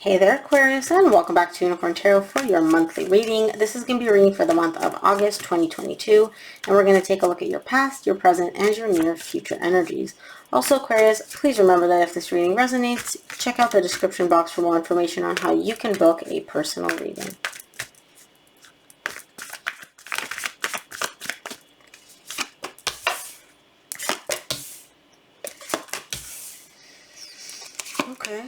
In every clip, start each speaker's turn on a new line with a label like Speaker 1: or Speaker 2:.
Speaker 1: Hey there, Aquarius, and welcome back to Unicorn Tarot for your monthly reading. This is going to be a reading for the month of August 2022, and we're going to take a look at your past, your present, and your near future energies. Also, Aquarius, please remember that if this reading resonates, check out the description box for more information on how you can book a personal reading. Okay.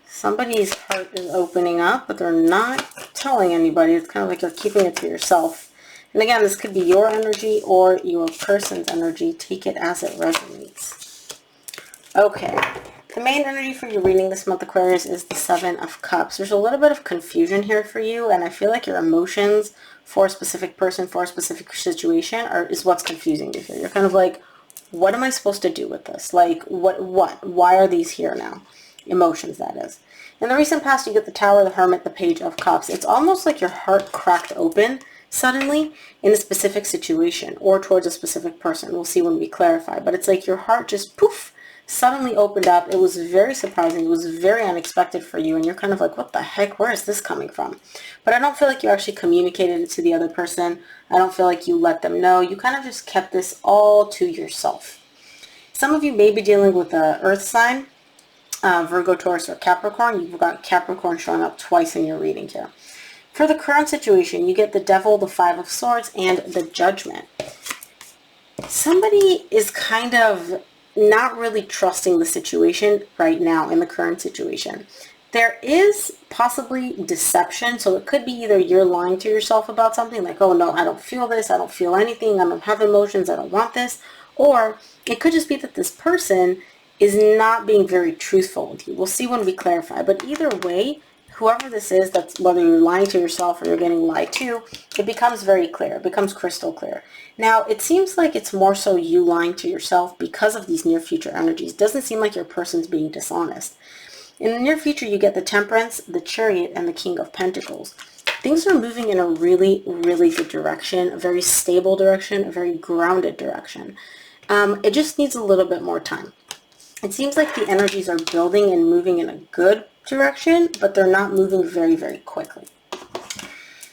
Speaker 1: Somebody's heart is opening up, but they're not telling anybody. It's kind of like you're keeping it to yourself. And again, this could be your energy or your person's energy. Take it as it resonates. Okay. The main energy for your reading this month, Aquarius, is the Seven of Cups. There's a little bit of confusion here for you, and I feel like your emotions for a specific person, for a specific situation, is what's confusing you here. You're kind of like, what am I supposed to do with this? Like, what? Why are these here now? Emotions, that is. In the recent past, you get the Tower, the Hermit, the Page of Cups. It's almost like your heart cracked open suddenly in a specific situation or towards a specific person. We'll see when we clarify. But it's like your heart just, poof, suddenly opened up. It was very surprising. It was very unexpected for you. And you're kind of like, what the heck? Where is this coming from? But I don't feel like you actually communicated it to the other person. I don't feel like you let them know. You kind of just kept this all to yourself. Some of you may be dealing with an earth sign. Virgo, Taurus, or Capricorn. You've got Capricorn showing up twice in your reading here. For the current situation, you get the Devil, the Five of Swords, and the Judgment. Somebody is kind of not really trusting the situation right now in the current situation. There is possibly deception, so it could be either you're lying to yourself about something, like, oh no, I don't feel this, I don't feel anything, I don't have emotions, I don't want this, or it could just be that this person is not being very truthful with you. We'll see when we clarify. But either way, whoever this is, that's whether you're lying to yourself or you're getting lied to, it becomes very clear. It becomes crystal clear. Now, it seems like it's more so you lying to yourself because of these near future energies. It doesn't seem like your person's being dishonest. In the near future, you get the Temperance, the Chariot, and the King of Pentacles. Things are moving in a really, really good direction, a very stable direction, a very grounded direction. It just needs a little bit more time. It seems like the energies are building and moving in a good direction, but they're not moving very, very quickly.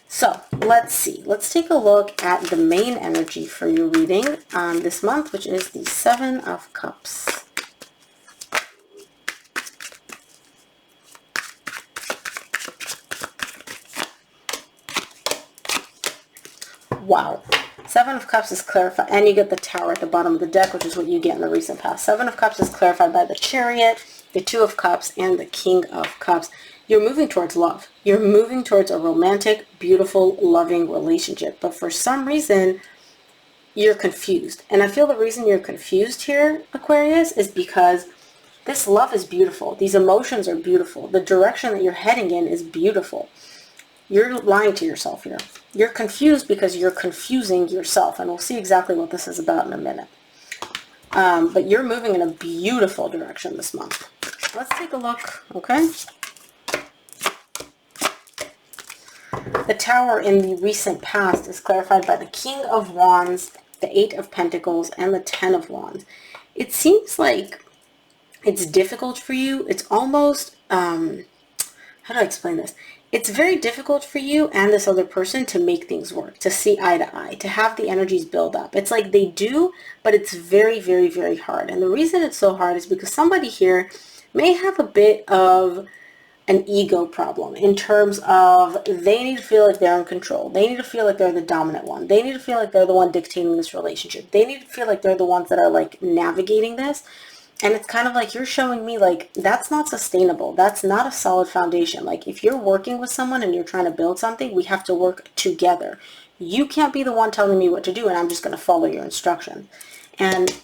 Speaker 1: So let's see. Let's take a look at the main energy for your reading this month, which is the Seven of Cups. Wow. Seven of Cups is clarified, and you get the Tower at the bottom of the deck, which is what you get in the recent past. Seven of Cups is clarified by the Chariot, the Two of Cups, and the King of Cups. You're moving towards love. You're moving towards a romantic, beautiful, loving relationship. But for some reason, you're confused. And I feel the reason you're confused here, Aquarius, is because this love is beautiful. These emotions are beautiful. The direction that you're heading in is beautiful. You're lying to yourself here. You're confused because you're confusing yourself, and we'll see exactly what this is about in a minute. But you're moving in a beautiful direction this month. Let's take a look, okay? The Tower in the recent past is clarified by the King of Wands, the Eight of Pentacles, and the Ten of Wands. It seems like it's difficult for you. It's almost, how do I explain this? It's very difficult for you and this other person to make things work, to see eye to eye, to have the energies build up. It's like they do, but it's very, very, very hard. And the reason it's so hard is because somebody here may have a bit of an ego problem in terms of they need to feel like they're in control. They need to feel like they're the dominant one. They need to feel like they're the one dictating this relationship. They need to feel like they're the ones that are like navigating this. And it's kind of like you're showing me like that's not sustainable. That's not a solid foundation. Like if you're working with someone and you're trying to build something, we have to work together. You can't be the one telling me what to do and I'm just going to follow your instructions. And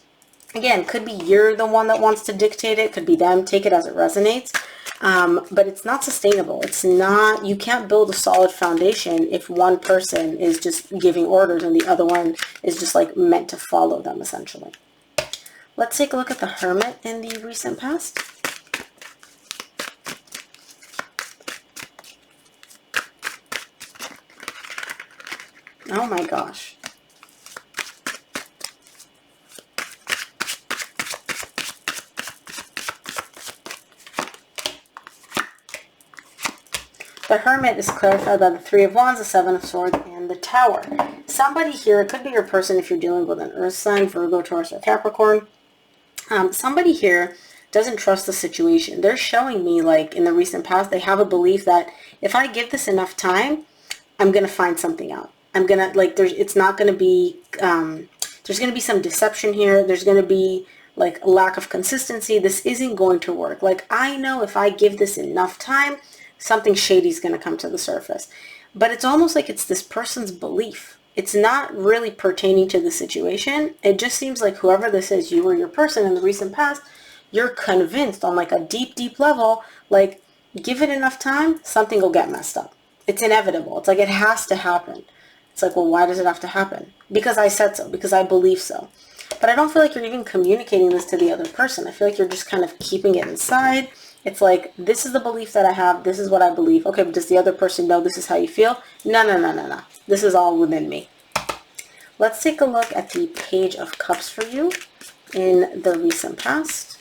Speaker 1: again, could be you're the one that wants to dictate it. Could be them. Take it as it resonates. But it's not sustainable. It's not, you can't build a solid foundation if one person is just giving orders and the other one is just like meant to follow them essentially. Let's take a look at the Hermit in the recent past. Oh my gosh. The Hermit is clarified by the Three of Wands, the Seven of Swords, and the Tower. Somebody here, it could be your person if you're dealing with an Earth sign, Virgo, Taurus, or Capricorn. Somebody here doesn't trust the situation. They're showing me, like, in the recent past, they have a belief that if I give this enough time, I'm going to find something out. I'm going to, like, it's not going to be, there's going to be some deception here. There's going to be, like, a lack of consistency. This isn't going to work. Like, I know if I give this enough time, something shady is going to come to the surface. But it's almost like it's this person's belief. It's not really pertaining to the situation. It just seems like whoever this is, you or your person in the recent past, you're convinced on like a deep, deep level, like give it enough time, something will get messed up. It's inevitable. It's like it has to happen. It's like, well, why does it have to happen? Because I said so, because I believe so. But I don't feel like you're even communicating this to the other person. I feel like you're just kind of keeping it inside. It's like, this is the belief that I have. This is what I believe. Okay, but does the other person know this is how you feel? No, no, no, no, no. This is all within me. Let's take a look at the Page of Cups for you in the recent past.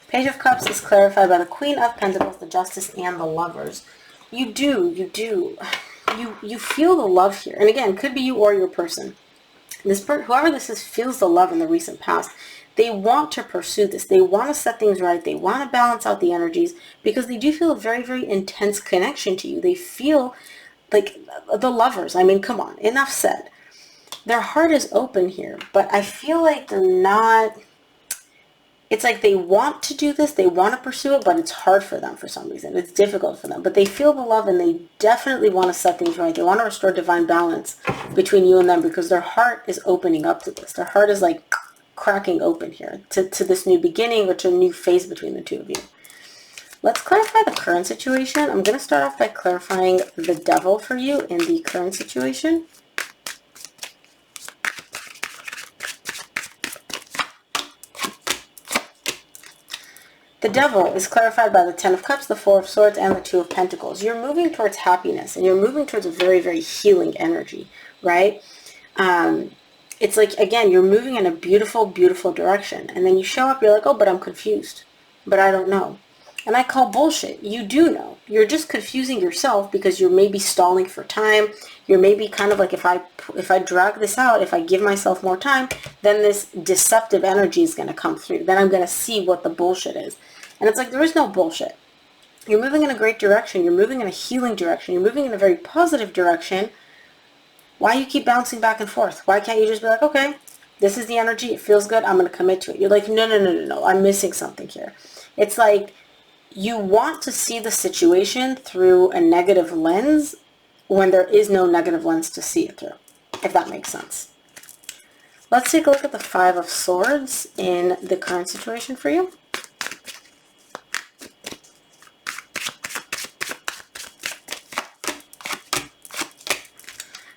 Speaker 1: Page of Cups is clarified by the Queen of Pentacles, the Justice, and the Lovers. You feel the love here. And again, could be you or your person. Whoever this is feels the love in the recent past. They want to pursue this. They want to set things right. They want to balance out the energies because they do feel a very, very intense connection to you. They feel like the lovers. I mean, come on, enough said. Their heart is open here, but I feel like they're not... It's like they want to do this, they want to pursue it, but it's hard for them for some reason. It's difficult for them. But they feel the love and they definitely want to set things right. They want to restore divine balance between you and them because their heart is opening up to this. Their heart is like cracking open here to this new beginning or to a new phase between the two of you. Let's clarify the current situation. I'm going to start off by clarifying the Devil for you in the current situation. The Devil is clarified by the Ten of Cups, the Four of Swords, and the Two of Pentacles. You're moving towards happiness, and you're moving towards a very, very healing energy, right? It's like, again, you're moving in a beautiful, beautiful direction. And then you show up, you're like, oh, but I'm confused. But I don't know. And I call bullshit. You do know. You're just confusing yourself because you're maybe stalling for time. You're maybe kind of like, if I drag this out, if I give myself more time, then this deceptive energy is going to come through. Then I'm going to see what the bullshit is. And it's like, there is no bullshit. You're moving in a great direction. You're moving in a healing direction. You're moving in a very positive direction. Why you keep bouncing back and forth? Why can't you just be like, okay, this is the energy. It feels good. I'm going to commit to it. You're like, no, no, no, no, no. I'm missing something here. It's like you want to see the situation through a negative lens when there is no negative lens to see it through, if that makes sense. Let's take a look at the Five of Swords in the current situation for you.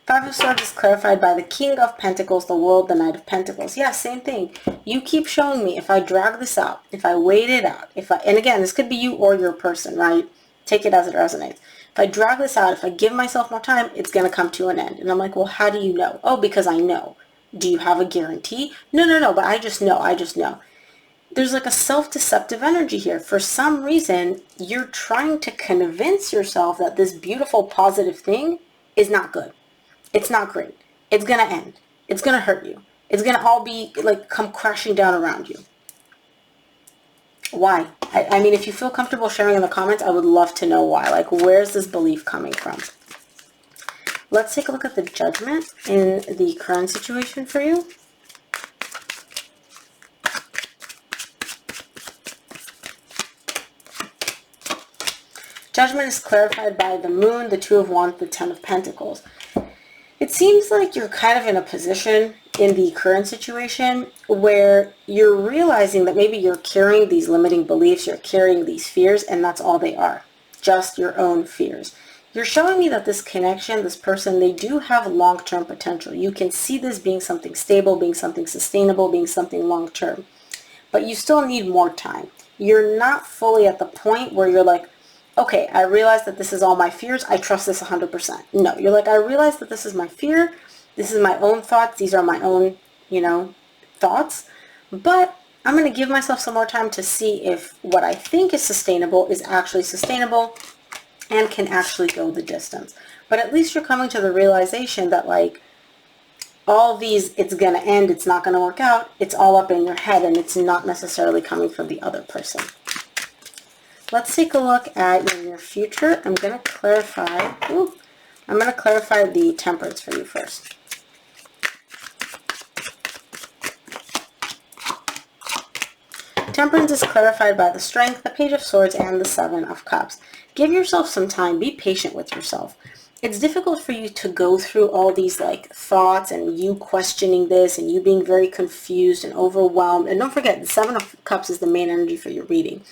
Speaker 1: Five of Swords is clarified by the King of Pentacles, the World, the Knight of Pentacles. Yeah, same thing. You keep showing me if I drag this out, if I wait it out, and again, this could be you or your person, right? Take it as it resonates. If I drag this out, if I give myself more time, it's going to come to an end. And I'm like, well, how do you know? Oh, because I know. Do you have a guarantee? No, no, no, but I just know. I just know. There's like a self-deceptive energy here. For some reason, you're trying to convince yourself that this beautiful, positive thing is not good. It's not great. It's going to end. It's going to hurt you. It's going to all be like come crashing down around you. Why? I mean, if you feel comfortable sharing in the comments, I would love to know why. Like, where's this belief coming from? Let's take a look at the Judgment in the current situation for you. Judgment is clarified by the Moon, the Two of Wands, the Ten of Pentacles. It seems like you're kind of in a position in the current situation where you're realizing that maybe you're carrying these limiting beliefs, you're carrying these fears, and that's all they are, just your own fears. You're showing me that this connection, this person, they do have long-term potential. You can see this being something stable, being something sustainable, being something long-term. But you still need more time. You're not fully at the point where you're like, okay, I realize that this is all my fears. I trust this 100%. No, you're like, I realize that this is my fear. This is my own thoughts. These are my own you know, thoughts. But I'm going to give myself some more time to see if what I think is sustainable is actually sustainable and can actually go the distance. But at least you're coming to the realization that, like, all these, it's going to end, it's not going to work out, it's all up in your head, and it's not necessarily coming from the other person. Let's take a look at your near future. I'm going to clarify the temperance for you first. Temperance is clarified by the Strength, the Page of Swords, and the Seven of Cups. Give yourself some time. Be patient with yourself. It's difficult for you to go through all these like thoughts and you questioning this and you being very confused and overwhelmed. And don't forget, the Seven of Cups is the main energy for your reading.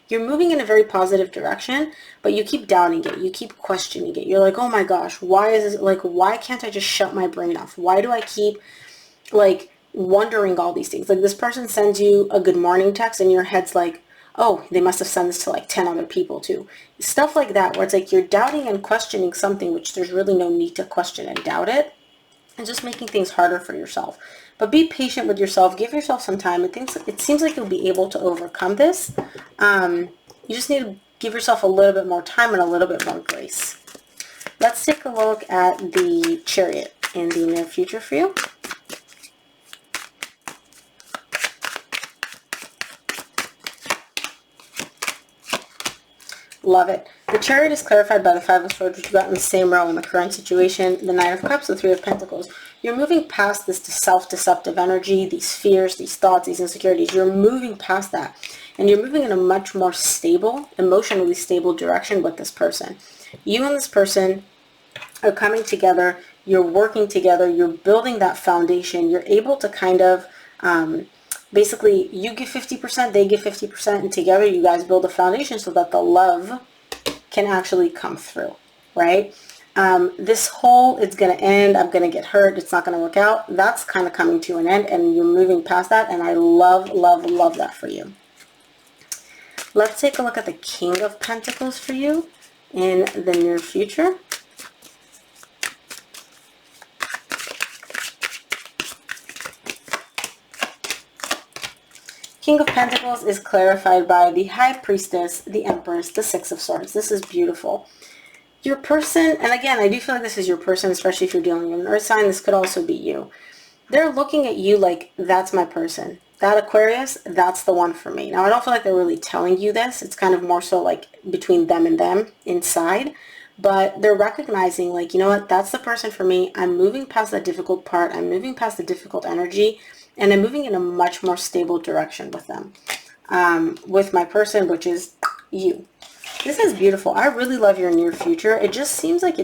Speaker 1: You're moving in a very positive direction, but you keep doubting it. You keep questioning it. You're like, oh my gosh, why is this, like, why can't I just shut my brain off? Why do I keep, like, wondering all these things? Like, this person sends you a good morning text and your head's like, oh, they must have sent this to like 10 other people too. Stuff like that, where it's like you're doubting and questioning something which there's really no need to question and doubt it, and just making things harder for yourself. But be patient with yourself. Give yourself some time. It seems like you'll be able to overcome this. You just need to give yourself a little bit more time and a little bit more grace. Let's take a look at the Chariot in the near future for you. Love it. The Chariot is clarified by the Five of Swords, which you got in the same row in the current situation, the Nine of Cups, the Three of Pentacles. You're moving past this self-deceptive energy, these fears, these thoughts, these insecurities. You're moving past that. And you're moving in a much more stable, emotionally stable direction with this person. You and this person are coming together. You're working together. You're building that foundation. You're able to kind of... basically, you give 50%, they give 50%, and together you guys build a foundation so that the love can actually come through, right? This whole, it's going to end, I'm going to get hurt, it's not going to work out, that's kind of coming to an end, and you're moving past that, and I love, love, love that for you. Let's take a look at the King of Pentacles for you in the near future. King of Pentacles is clarified by the High Priestess, the Empress, the Six of Swords. This is beautiful. Your person, and again, I do feel like this is your person, especially if you're dealing with an earth sign. This could also be you. They're looking at you like, that's my person. That Aquarius, that's the one for me. Now, I don't feel like they're really telling you this. It's kind of more so like between them and them inside. But they're recognizing, like, you know what, that's the person for me. I'm moving past that difficult part. I'm moving past the difficult energy. And I'm moving in a much more stable direction with them. With my person, which is you. This is beautiful. I really love your near future. It just seems like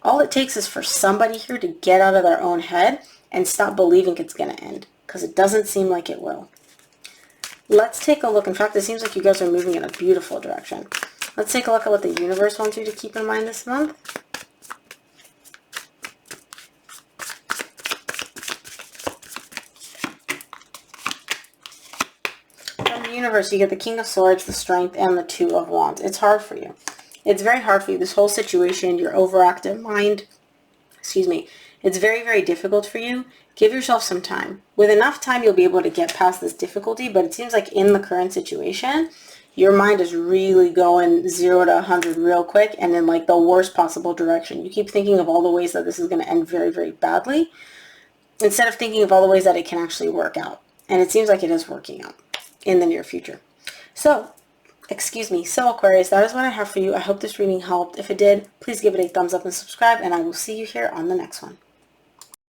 Speaker 1: all it takes is for somebody here to get out of their own head and stop believing it's going to end. Because it doesn't seem like it will. Let's take a look. In fact, it seems like you guys are moving in a beautiful direction. Let's take a look at what the universe wants you to keep in mind this month. Universe, you get the King of Swords, the Strength, and the Two of Wands. It's hard for you. It's very hard for you. This whole situation, your overactive mind, it's very, very difficult for you. Give yourself some time. With enough time, you'll be able to get past this difficulty, but it seems like in the current situation, your mind is really going 0 to 100 real quick and in like the worst possible direction. You keep thinking of all the ways that this is going to end very, very badly instead of thinking of all the ways that it can actually work out. And it seems like it is working out in the near future. So Aquarius, that is what I have for you. I hope this reading helped. If it did, please give it a thumbs up and subscribe, and I will see you here on the next one.